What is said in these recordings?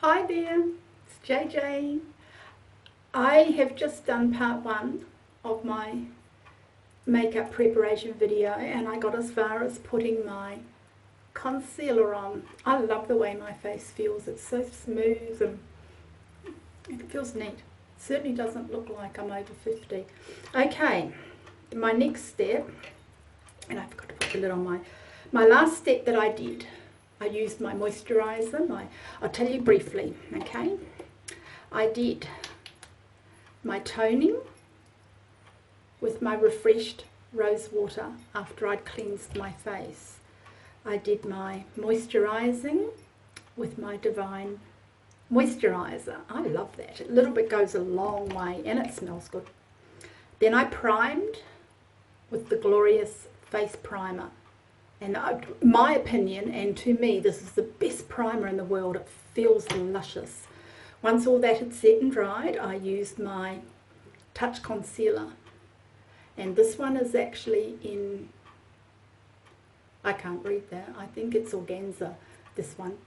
Hi there, it's JJ. I have just done part 1 of my makeup preparation video and I got as far as putting my concealer on. I love the way my face feels. It's so smooth and it feels neat. It certainly doesn't look like I'm over 50. Okay, my next step, and I forgot to put the lid on my last step that I did. I used my moisturiser. I'll tell you briefly, okay? I did my toning with my refreshed rose water after I'd cleansed my face. I did my moisturising with my Divine moisturiser. I love that. A little bit goes a long way and it smells good. Then I primed with the glorious face primer. And my opinion, and to me, this is the best primer in the world. It feels luscious. Once all that had set and dried, I used my Touch Concealer. And this one is actually in, I can't read that, I think it's organza, this one.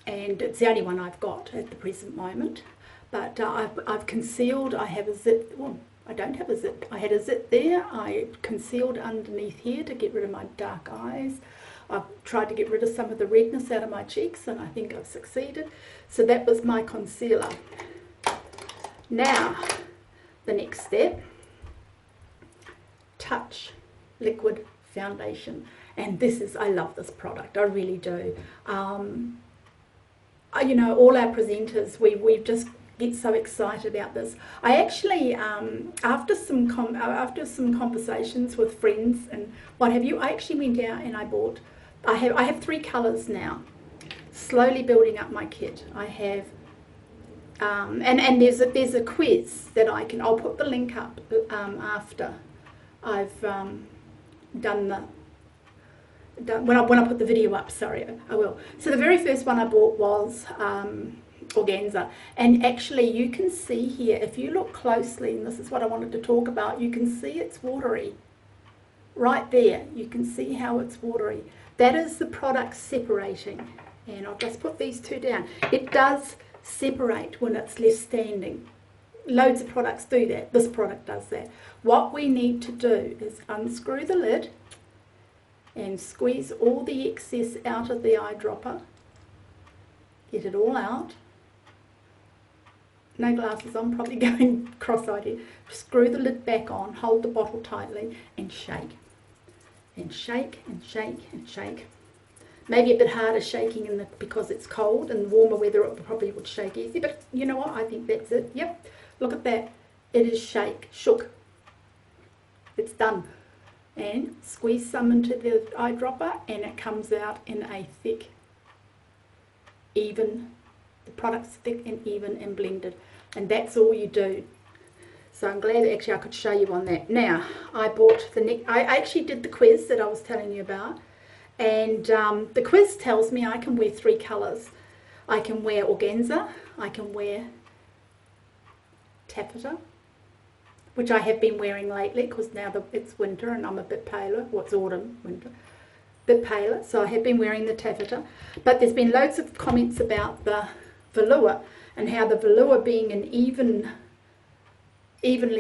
And it's the only one I've got at the present moment. But I've concealed, I have a zip, well, I don't have a zip. I had a zip there. I concealed underneath here to get rid of my dark eyes. I've tried to get rid of some of the redness out of my cheeks and I think I've succeeded. So that was my concealer. Now, the next step, Touch Liquid Foundation. And this is, I love this product. I really do. You know, all our presenters, we just get so excited about this. I actually, after some conversations with friends and what have you, I actually went out and I bought. I have 3 colours now. Slowly building up my kit. I have, and there's a quiz that I'll put the link up after I've done when I put the video up. Sorry, I will. So the very first one I bought was organza, and actually you can see here, if you look closely, and this is what I wanted to talk about, you can see it's watery right there. You can see how it's watery. That is the product separating, and I'll just put these 2 down. It does separate when it's left standing. Loads of products do that. This product does that. What we need to do is unscrew the lid and squeeze all the excess out of the eyedropper. Get it all out. No glasses on, probably going cross-eyed here. Screw the lid back on, hold the bottle tightly and shake. And shake and shake and shake. Maybe a bit harder shaking because it's cold, and warmer weather it probably would shake easy, but you know what, I think that's it. Yep, look at that. It is shook. It's done. And squeeze some into the eyedropper and it comes out in a thick, even, the product's thick and even and blended, and that's all you do. So I'm glad that actually I could show you on that. Now I bought I actually did the quiz that I was telling you about, and the quiz tells me I can wear 3 colours. I can wear organza, I can wear taffeta, which I have been wearing lately because now it's winter and I'm a bit paler. Well, it's autumn, winter. Bit paler, so I have been wearing the taffeta, but there's been loads of comments about the velour and how the velour being an evenly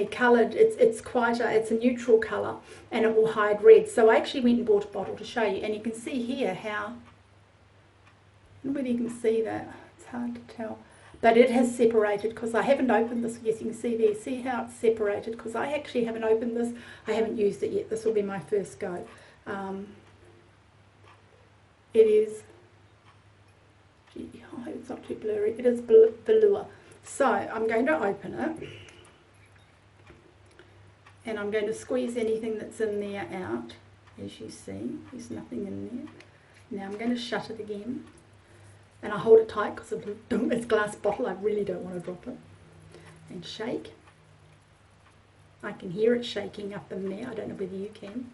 coloured, it's a neutral colour and it will hide red. So I actually went and bought a bottle to show you, and you can see here how, I don't know whether you can see that, it's hard to tell, but it has separated because I haven't opened this. Yes, you can see there, see how it's separated because I actually haven't opened this. I haven't used it yet. This will be my first go. It is, I hope it's not too blurry, it is velour. So I'm going to open it and I'm going to squeeze anything that's in there out. As you see, there's nothing in there. Now I'm going to shut it again and I hold it tight because it's a glass bottle, I really don't want to drop it. And shake. I can hear it shaking up in there, I don't know whether you can.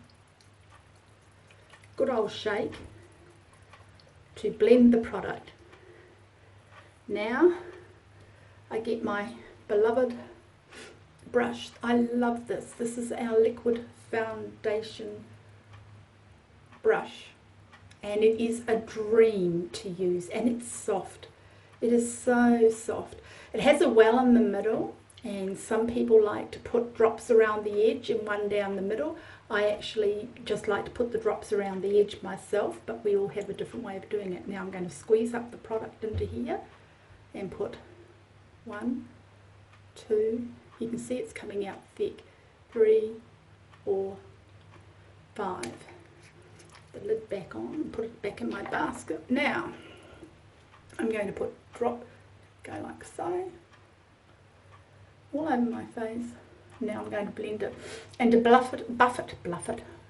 Good old shake to blend the product. Now I get my beloved brush. I love this. This is our liquid foundation brush. and it is a dream to use, and it's soft. It is so soft. It has a well in the middle, and some people like to put drops around the edge and one down the middle. I actually just like to put the drops around the edge myself, but we all have a different way of doing it. Now I'm going to squeeze up the product into here and put 1, 2, you can see it's coming out thick, 3, 4, 5. The lid back on and put it back in my basket. Now I'm going to put drop, go like so, all over my face. Now I'm going to blend it, and to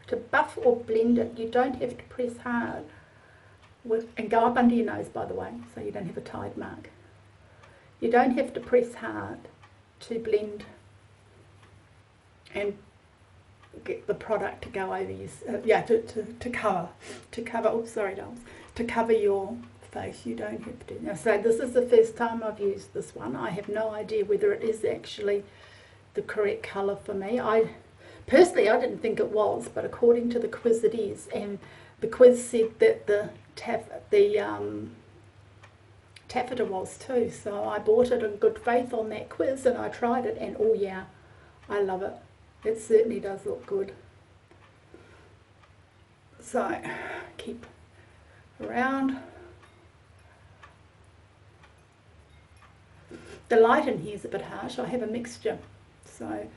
to buff or blend it, you don't have to press hard and go up under your nose, by the way, so you don't have a tide mark. You don't have to press hard to blend and get the product to go over your, to cover, oops, sorry dolls, to cover your face. You don't have to. Now, so this is the first time I've used this one. I have no idea whether it is actually the correct colour for me. Personally, I didn't think it was, but according to the quiz it is, and the quiz said that the taffeta was too, so I bought it in good faith on that quiz and I tried it, and oh yeah, I love it. It certainly does look good. So keep around. The light in here is a bit harsh. I have a mixture, so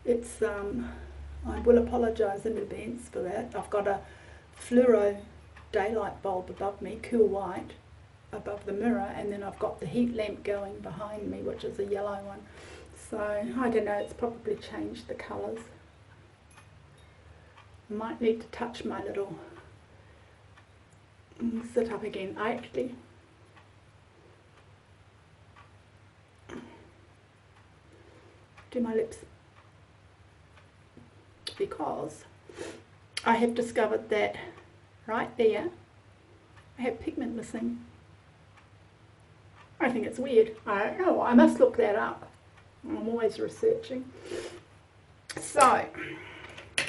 it's I will apologise in advance for that. I've got a fluoro daylight bulb above me, cool white, above the mirror, and then I've got the heat lamp going behind me, which is a yellow one. So I don't know, it's probably changed the colours. I might need to touch my little sit up again. I actually do my lips because I have discovered that right there I have pigment missing. I think it's weird. I don't know. I must look that up. I'm always researching. So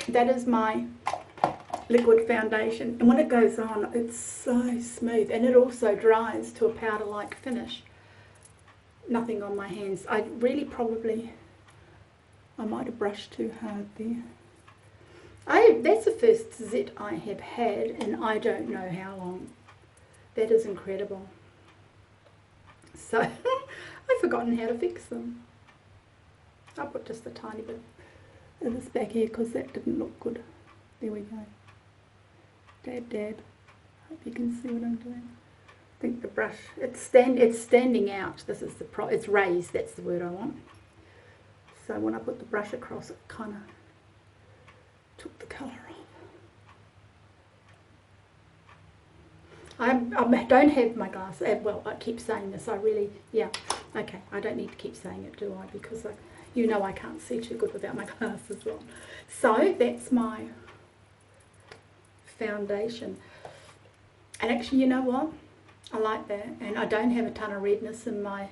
that is my liquid foundation, and when it goes on it's so smooth, and it also dries to a powder like finish. Nothing on my hands. I might have brushed too hard there. That's the first zit I have had and I don't know how long. That is incredible. So I've forgotten how to fix them. I'll put just a tiny bit of this back here because that didn't look good. There we go. Dab, dab. Hope you can see what I'm doing. I think the brush, it's standing out. This is it's raised, that's the word I want. So when I put the brush across, it kind of took the colour off. I don't have my glasses. Well, I keep saying this. Okay, I don't need to keep saying it, do I? Because you know I can't see too good without my glasses on. So that's my foundation. And actually, you know what? I like that. And I don't have a ton of redness in my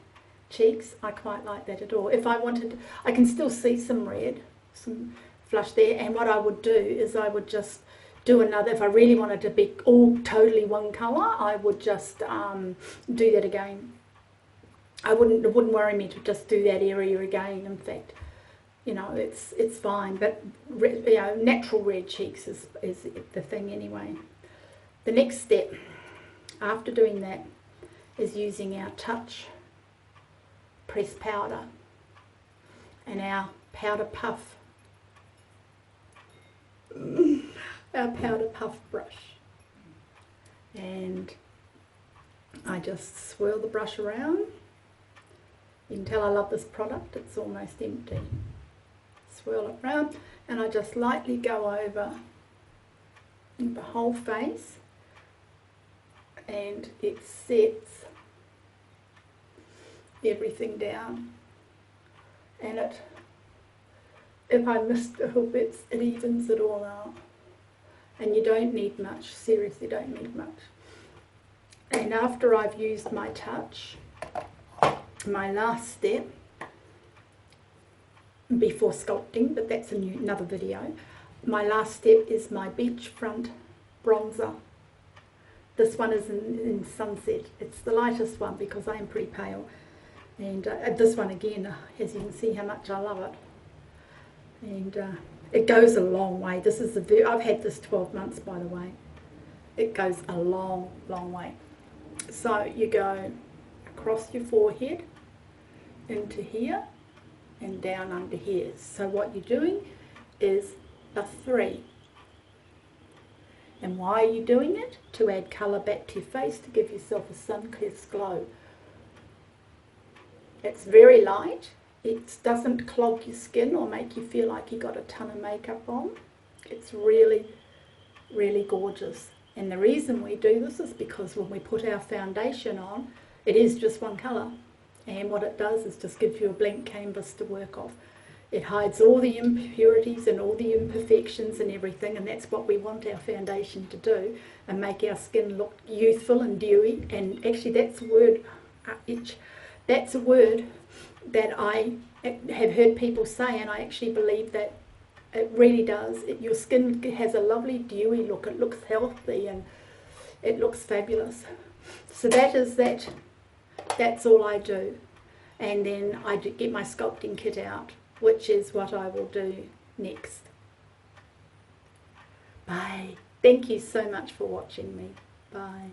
cheeks. I quite like that at all. If I wanted, I can still see some red, some flush there. And what I would do is I would just do another. If I really wanted to be all totally one colour, I would just do that again. It wouldn't worry me to just do that area again. In fact, you know, it's fine. But you know, natural red cheeks is the thing anyway. The next step after doing that is using our Touch pressed powder and our powder puff. Our powder puff brush, and I just swirl the brush around. You can tell I love this product, it's almost empty. Swirl it around and I just lightly go over the whole face, and it sets everything down, and if I missed little bits, it evens it all out. And you don't need much, seriously don't need much. And after I've used my Touch, my last step, before sculpting, but that's another video, my last step is my beachfront bronzer. This one is in Sunset. It's the lightest one because I am pretty pale. And this one again, as you can see how much I love it. And it goes a long way. This is I've had this 12 months, by the way. It goes a long, long way. So you go across your forehead, into here, and down under here. So what you're doing is a 3. And why are you doing it? To add colour back to your face, to give yourself a sun-kissed glow. It's very light. It doesn't clog your skin or make you feel like you got a ton of makeup on. It's really, really gorgeous. And the reason we do this is because when we put our foundation on, it is just one colour. And what it does is just give you a blank canvas to work off. It hides all the impurities and all the imperfections and everything, and that's what we want our foundation to do, and make our skin look youthful and dewy. And actually that's a word, that's a word that I have heard people say, and I actually believe that it really does. Your skin has a lovely dewy look. It looks healthy and it looks fabulous. So that's all I do. And then I get my sculpting kit out, which is what I will do next. Bye. Thank you so much for watching me. Bye.